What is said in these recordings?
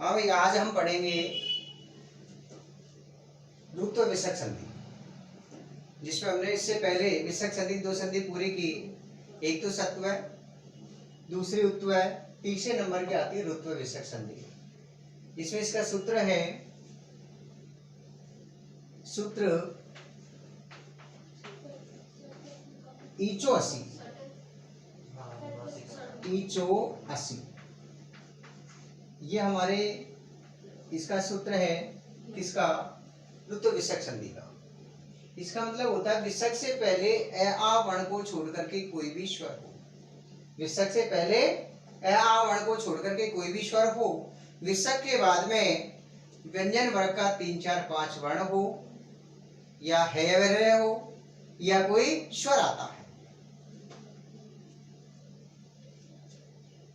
हाँ भाई, आज हम पढ़ेंगे रुत्व विसर्ग संधि, जिसमें हमने इससे पहले विसर्ग संधि 2 संधि पूरी की। एक तो सत्व है, दूसरी उत्व है, तीसरे नंबर की आती है रुत्व विसर्ग संधि। इसमें इसका सूत्र है, सूत्र ईचो 80, ईचो 80। ये हमारे इसका सूत्र है किसका? रुत्व विसर्ग संधि का। इसका मतलब होता है विसर्ग से पहले ए आ वर्ण को छोड़ करके कोई भी स्वर हो। विसर्ग से पहले ए आ वर्ण को छोड़ करके कोई भी स्वर हो। विसर्ग के बाद में व्यंजन वर्ग का 3, 4, 5 वर्ण हो, या है वह हो, या कोई स्वर आता है।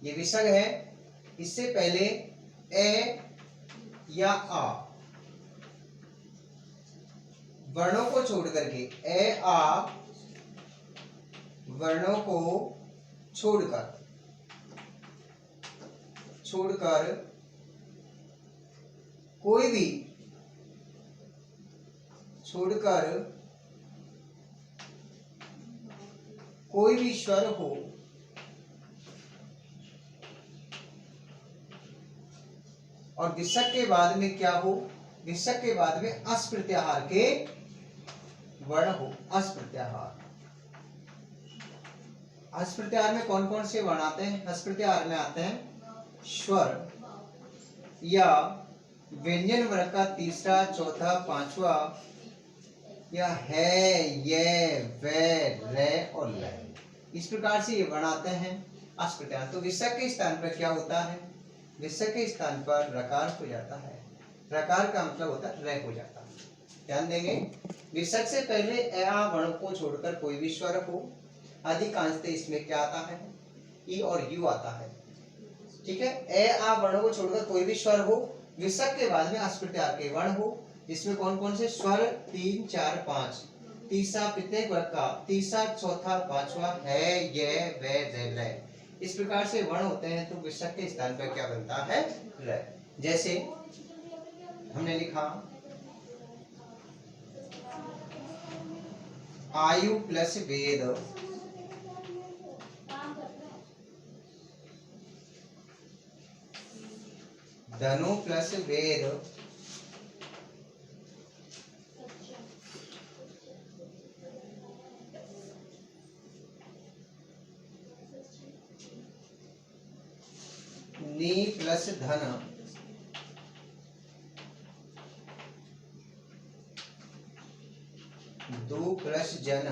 ये विसर्ग है। इससे पहले ए या आ वर्णों को छोड़ करके, ए आ वर्णों को छोड़कर कोई भी स्वर हो, और विसर्ग के बाद में क्या हो? विसर्ग के बाद में अस प्रत्याहार के वर्ण हो। अस प्रत्याहार। अस प्रत्याहार में कौन कौन से वर्ण आते हैं? अस प्रत्याहार में आते हैं स्वर या व्यंजन वर्ग का 3रा, 4था, 5वां, या है, ये, वे, रे और ल। इस प्रकार से ये वर्ण आते हैं अस प्रत्याहार। तो विसर्ग के स्थान पर क्या होता है? विसर्ग के स्थान पर रकार हो जाता है। रकार का मतलब होता है रे हो जाता है। ध्यान देंगे, विसर्ग से पहले ए आ वर्ण को छोड़कर कोई भी स्वर हो। अधिकांशतः इसमें क्या आता है? ई और यू आता है। ठीक है, ए आ वर्ण को छोड़कर कोई भी स्वर हो। विसर्ग के बाद में अस प्रत्याहार के वर्ण हो, जिसमें कौन कौन से स्वर? 3, 4, 5। तीसरा प्रत्येक वर्ग का 3रा, 4था, 5वां, है, ये, वे, रे। इस प्रकार से वर्ण होते हैं। तो विसर्ग के स्थान पर क्या बनता है? र। जैसे हमने लिखा आयु प्लस वेद, धनु प्लस वेद, नी प्लस धन, दो प्लस जन,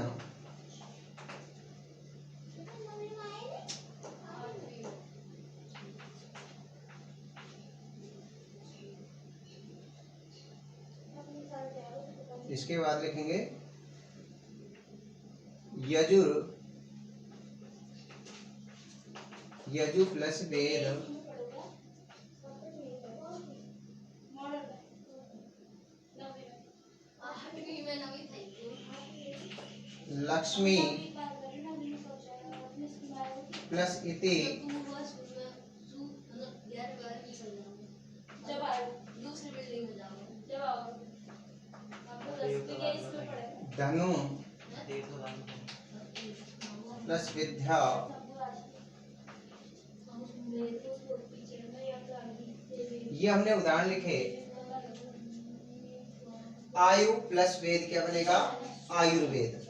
इसके बाद लिखेंगे यजु प्लस वेद, लक्ष्मी प्लस इति, धनु प्लस विद्या, ये हमने उदाहरण लिखे। आयु प्लस वेद क्या बनेगा? आयुर्वेद।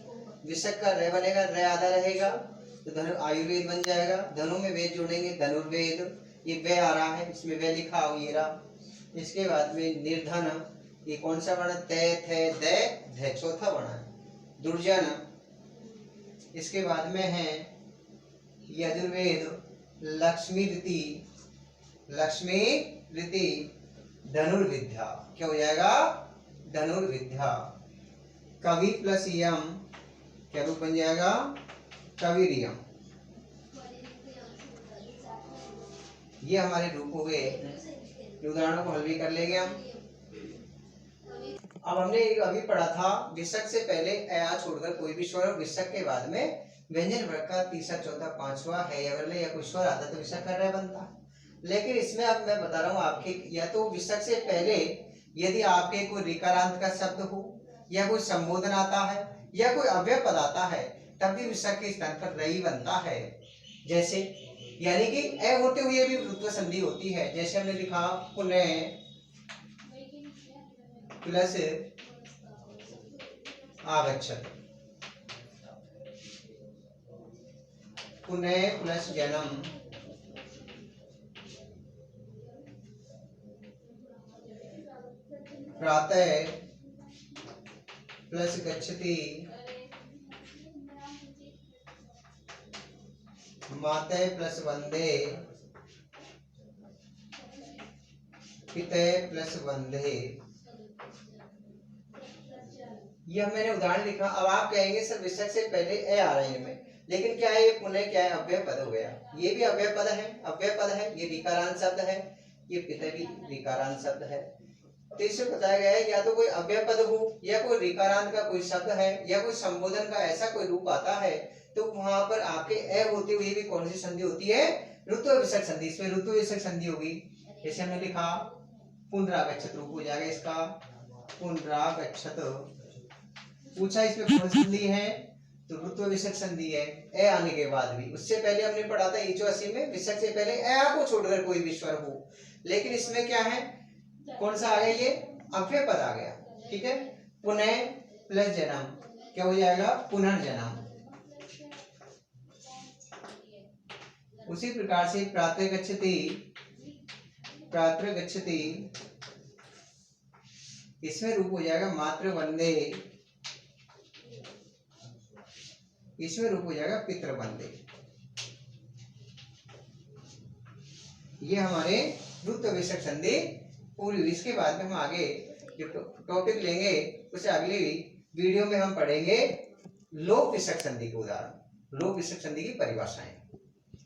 विसर्ग का रे बनेगा, रे आधा रहेगा तो धनु आयुर्वेद बन जाएगा। धनु में वेद जोड़ेंगे, धनुर्वेद। ये वे आ रहा है, इसमें वे लिखा हो, ये रहा। इसके बाद में निर्धन, ये कौन सा वर्ण? ते, थे, दे, धे, चौथा वर्ण है। दुर्जन, इसके बाद में है यजुर्वेद, लक्ष्मी रीति, धनुर्विद्या। क्या हो जाएगा? धनुर्विद्या। कवि प्लस यम क्या रूप बन जाएगा? कविरियम। ये हमारे रूप हो गए। उदाहरणों को हल भी कर लेंगे हम। अब हमने अभी पढ़ा था विसर्ग से पहले ए आ छोड़कर कोई भी स्वर, विसर्ग के बाद में व्यंजन वर्ग का 3रा, 4था, 5वां है या कोई स्वर आता तो विसर्ग कर रहा बनता। लेकिन इसमें अब मैं बता रहा हूँ आपके, या तो विसर्ग से पहले यदि आपके कोई ऋकारांत का शब्द हो या कोई संबोधन आता है या कोई अव्यय पद आता है तब भी विसर्ग के स्थान पर रई बनता है। जैसे यानी कि ए होते हुए भी वृत्व संधि होती है। जैसे हमने लिखा पुनः प्लस आगच्छति, पुनः प्लस जन्म, प्रातः प्लस गच्छति, मातः प्लस वंदे, पितः प्लस वंदे। यह मैंने उदाहरण लिखा। अब आप कहेंगे सर विसर्ग से पहले ए आ रहे हैं इनमें, लेकिन क्या है ये पुनः क्या है, अव्यय पद हो गया। ये भी अव्यय पद है, अव्यय पद है। ये विकारांत शब्द है, ये पितः भी विकारांत शब्द है। तो इससे बताया गया है या तो कोई अव्यय पद हो या कोई विकारांत का कोई शब्द है या कोई संबोधन का ऐसा कोई रूप आता है तो वहां पर आपके ए होते हुए भी कौन सी संधि होती है, ऋत्व विसर्ग संधि। इसमें ऋत्व विसर्ग संधि होगी। जैसे हमने लिखा पुनरागच्छत रूप हो जाएगा इसका, पुनरागच्छत। पूछा इसमें कौन संधि है, तो ऋत्व विसर्ग संधि है ए आने के बाद भी। उससे पहले हमने पढ़ा था ईचवासी में विसर्ग से पहले ए को छोड़कर कोई भी स्वर हो, लेकिन इसमें क्या है, कौन सा आ गया, ये अव्यय पद आ गया। ठीक है, पुनः प्लस जन्म क्या हो जाएगा, पुनर्जन्म। उसी प्रकार से प्रातः गच्छति, प्रातः गच्छति, इसमें रूप हो जाएगा मातृ वंदे, इसमें रूप हो जाएगा पितृ वंदे। ये हमारे ऋत्व विसर्ग संधि पूरी। इसके बाद में हम आगे जो टॉपिक लेंगे उसे अगली वीडियो में हम पढ़ेंगे लोक विसर्ग संधि के उदाहरण, लोक विसर्ग संधि की परिभाषाएं।